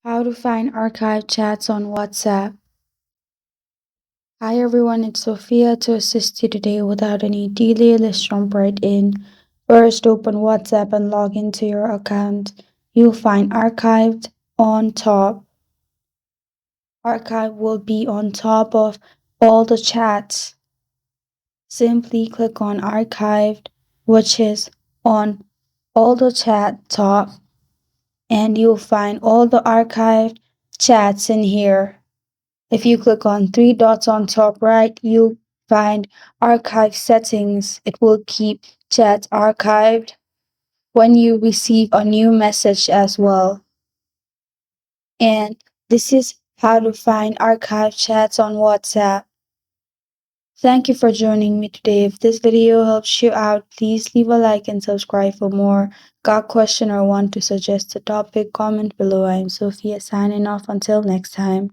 How to find archived chats on WhatsApp. Hi everyone, it's Sophia to assist you today. Without any delay, let's jump right in. First, open WhatsApp and log into your account. You'll find archived on top. Archive will be on top of all the chats. Simply click on archived, which is on all the chat top, and you'll find all the archived chats in here. If you click on three dots on top right, you'll find archive settings. It will keep chats archived when you receive a new message as well. And this is how to find archive chats on WhatsApp. Thank you for joining me today. If this video helps you out, please leave a like and subscribe for more. Got a question or want to suggest a topic? Comment below. I'm Sophia signing off until next time.